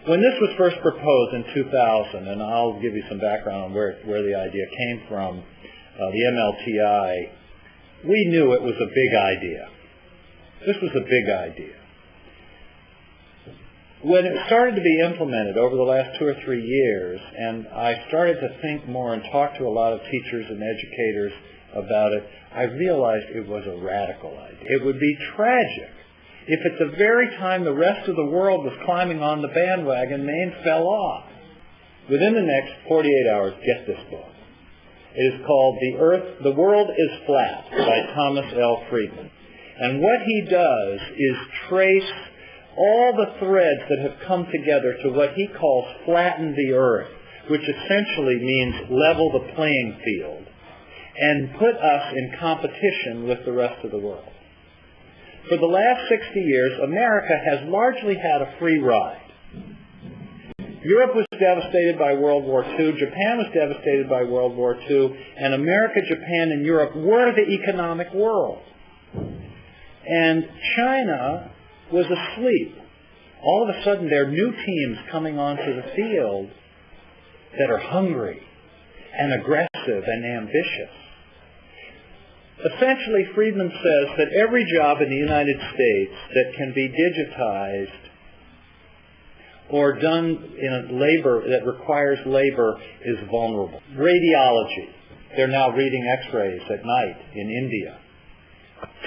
When this was first proposed in 2000, and I'll give you some background on where the idea came from, the MLTI, we knew it was a big idea. This was a big idea. When it started to be implemented over the last 2 or 3 years, and I started to think more and talk to a lot of teachers and educators about it, I realized it was a radical idea. It would be tragic if at the very time the rest of the world was climbing on the bandwagon, Maine fell off. Within the next 48 hours, get this book. It is called The World is Flat by Thomas L. Friedman. And what he does is trace all the threads that have come together to what he calls flatten the earth, which essentially means level the playing field, and put us in competition with the rest of the world. For the last 60 years, America has largely had a free ride. Europe was devastated by World War II, Japan was devastated by World War II, and America, Japan, and Europe were the economic world. And China was asleep. All of a sudden, there are new teams coming onto the field that are hungry and aggressive and ambitious. Essentially, Friedman says that every job in the United States that can be digitized or done in a labor that requires labor is vulnerable. Radiology. They're now reading x-rays at night in India.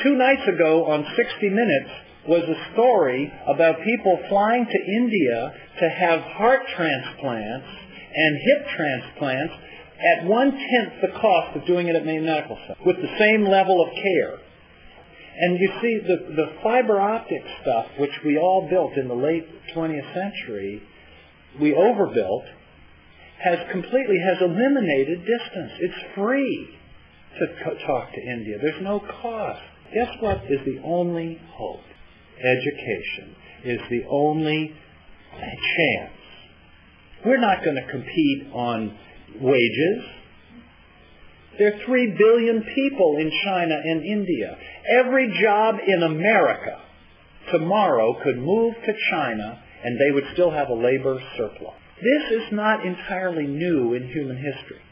2 nights ago on 60 Minutes was a story about people flying to India to have heart transplants and hip transplants at 1/10 the cost of doing it at Maine Medical Center, with the same level of care. And you see, the fiber optic stuff, which we all built in the late 20th century, we overbuilt, has eliminated distance. It's free to talk to India. There's no cost. Guess what is the only hope? Education is the only chance. We're not going to compete on wages. There are 3 billion people in China and India. Every job in America tomorrow could move to China and they would still have a labor surplus. This is not entirely new in human history.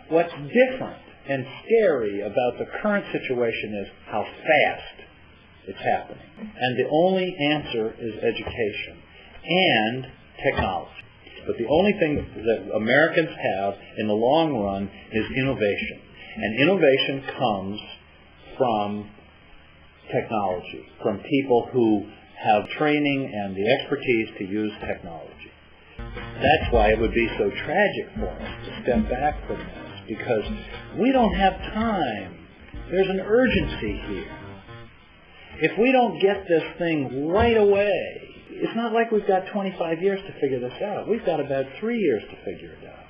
What's different and scary about the current situation is how fast it's happening. And the only answer is education and technology. But the only thing that Americans have in the long run is innovation. And innovation comes from technology, from people who have training and the expertise to use technology. That's why it would be so tragic for us to step back from this, because we don't have time. There's an urgency here. If we don't get this thing right away, it's not like we've got 25 years to figure this out. We've got about 3 years to figure it out.